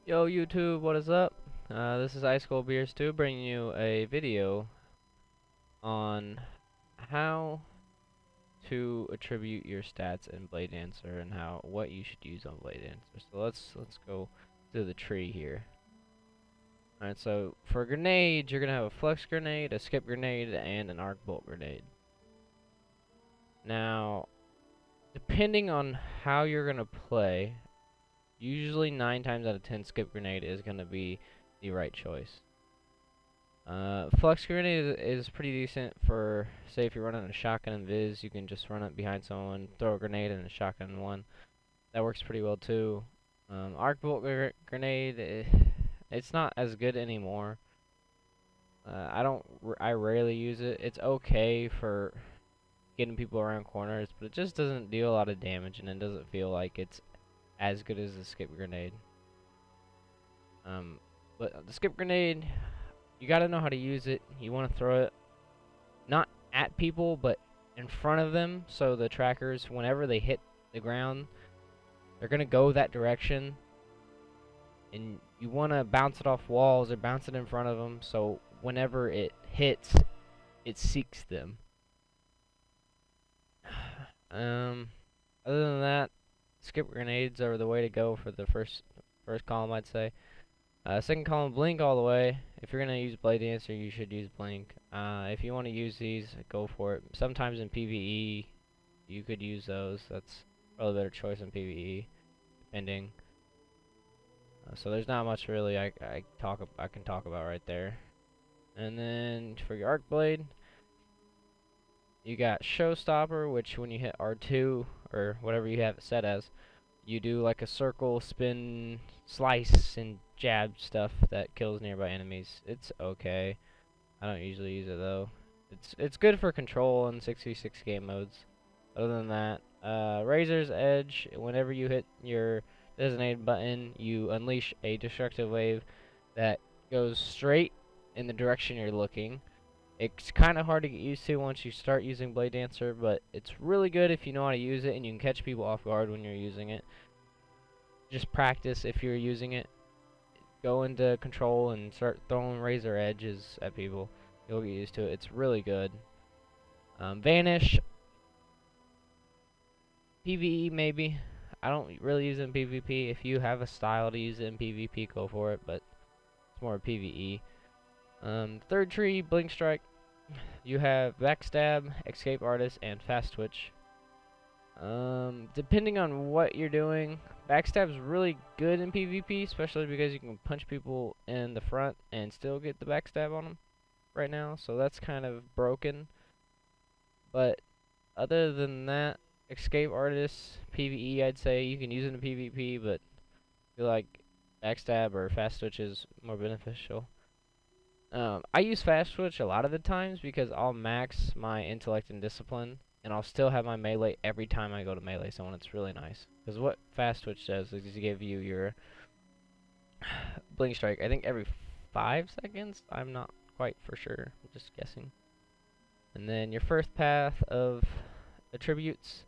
Yo YouTube, what is up? This is Ice Cold Beers 2 bringing you a video on how to attribute your stats in Bladedancer and what you should use on Bladedancer. So let's go through the tree here. Alright, so for grenades, you're gonna have a flex grenade, a skip grenade, and an arc bolt grenade. Now, depending on how you're gonna play, usually 9 times out of 10 skip grenade is gonna be the right choice. Flex grenade is pretty decent for, say, if you're running a shotgun and Viz, you can just run it behind someone, throw a grenade and a shotgun in one. That works pretty well too. Arc bolt grenade, it's not as good anymore. I rarely use it. It's okay for getting people around corners, but it just doesn't deal a lot of damage, and it doesn't feel like it's as good as the skip grenade. But the skip grenade, you gotta know how to use it. You want to throw it not at people, but in front of them, so the trackers, whenever they hit the ground, they're gonna go that direction. And you want to bounce it off walls or bounce it in front of them, so whenever it hits, it seeks them. Other than that, skip grenades are the way to go for the first column, I'd say. Second column, blink all the way. If you're gonna use Bladedancer, you should use blink. If you want to use these, go for it. Sometimes in PvE, you could use those. That's probably a better choice in PvE, depending. So there's not much really I can talk about right there. And then for your arc blade, you got Showstopper, which when you hit R2 or whatever you have it set as, you do like a circle, spin, slice, and jab stuff that kills nearby enemies. It's okay. I don't usually use it though. It's good for control in 6v6 game modes. Other than that, Razor's Edge, whenever you hit your designated button, you unleash a destructive wave that goes straight in the direction you're looking. It's kind of hard to get used to once you start using Bladedancer, but it's really good if you know how to use it and you can catch people off guard when you're using it. Just practice if you're using it. Go into control and start throwing razor edges at people. You'll get used to it. It's really good. Vanish. PvE maybe. I don't really use it in PvP. If you have a style to use it in PvP, go for it, but it's more PvE. Third tree, Blink Strike. You have Backstab, Escape Artist, and Fast Twitch. Depending on what you're doing, Backstab's really good in PvP, especially because you can punch people in the front and still get the backstab on them right now, so that's kind of broken. But other than that, Escape Artist, PvE, I'd say you can use it in PvP, but I feel like Backstab or Fast Twitch is more beneficial. I use Fast Twitch a lot of the times because I'll max my intellect and discipline, and I'll still have my melee every time I go to melee someone. It's really nice. Because what Fast Twitch does is give you your Blink Strike, I think every 5 seconds? I'm not quite for sure. I'm just guessing. And then your first path of attributes,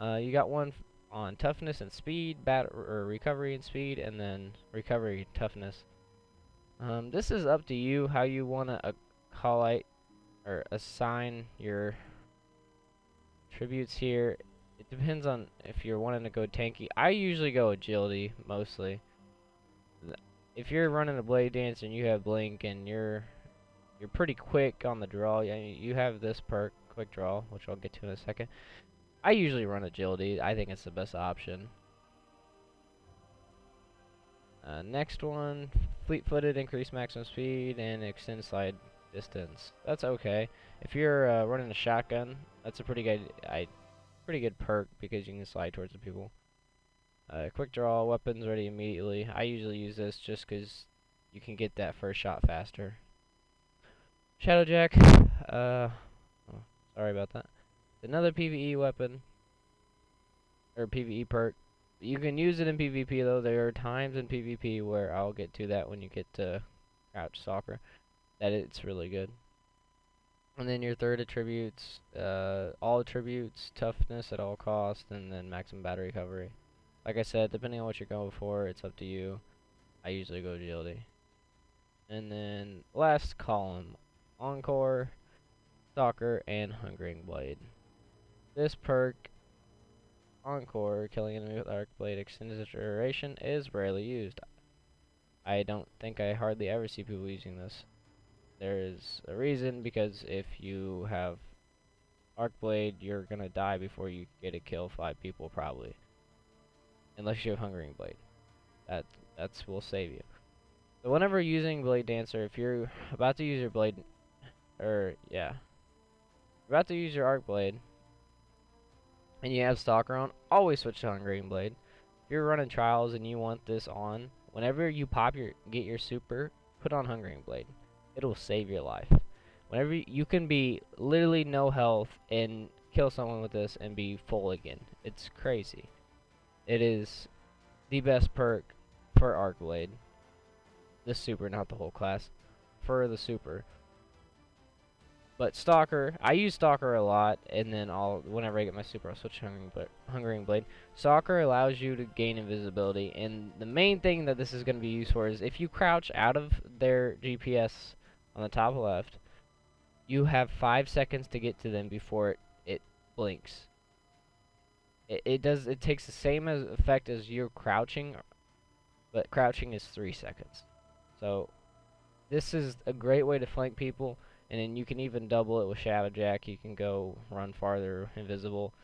you got one on toughness and speed, or recovery and speed, and then recovery toughness. This is up to you how you want to highlight or assign your attributes here. It depends on if you're wanting to go tanky. I usually go agility mostly. If you're running a Bladedancer and you have blink and you're pretty quick on the draw, you have this perk, quick draw, which I'll get to in a second. I usually run agility. I think it's the best option. Next one, fleet-footed, increase maximum speed, and extend slide distance. That's okay. If you're running a shotgun, that's a pretty good perk because you can slide towards the people. Quick draw, weapons ready immediately. I usually use this just because you can get that first shot faster. Shadowjack, oh, sorry about that. Another PvE weapon, or PvE perk. You can use it in PvP though. There are times in PvP where I'll get to that when you get to Crouch Stalker, that it's really good. And then your third attributes, all attributes, toughness at all costs, and then maximum battery recovery. Like I said, depending on what you're going for, it's up to you. I usually go agility. And then last column, Encore, Stalker, and Hungering Blade. This perk, Encore, killing enemy with Arc Blade extended its duration, is rarely used. I don't think I hardly ever see people using this. There is a reason, because if you have Arc Blade, you're gonna die before you get to kill 5 people probably. Unless you have Hungering Blade. That's will save you. So whenever using Bladedancer, if you're about to use your blade, about to use your Arc Blade, and you have Stalker on, always switch to Hungering Blade. If you're running trials and you want this on, whenever you get your super, put on Hungering Blade. It'll save your life. Whenever you can be literally no health and kill someone with this and be full again. It's crazy. It is the best perk for Arc Blade. The super, not the whole class. For the super. But Stalker, I use Stalker a lot, and then whenever I get my super, I'll switch to Hungering Blade. Stalker allows you to gain invisibility, and the main thing that this is going to be used for is if you crouch out of their GPS on the top left, you have 5 seconds to get to them before it blinks. It takes the same effect as you're crouching, but crouching is 3 seconds. So this is a great way to flank people, and then you can even double it with Shadowjack. You can go run farther, invisible.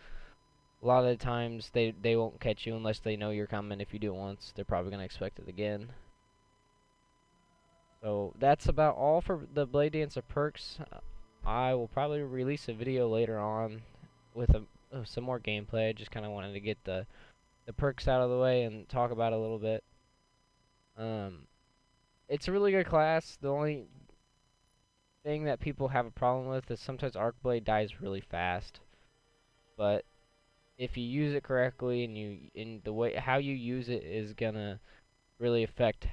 A lot of the times they won't catch you unless they know you're coming. If you do it once, they're probably gonna expect it again. So that's about all for the Bladedancer perks. I will probably release a video later on with some more gameplay. I just kind of wanted to get the perks out of the way and talk about it a little bit. It's a really good class. The only thing that people have a problem with is sometimes Arc Blade dies really fast. But if you use it correctly and the way how you use it is gonna really affect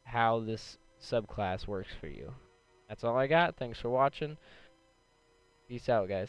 how this subclass works for you. That's all I got. Thanks for watching. Peace out, guys.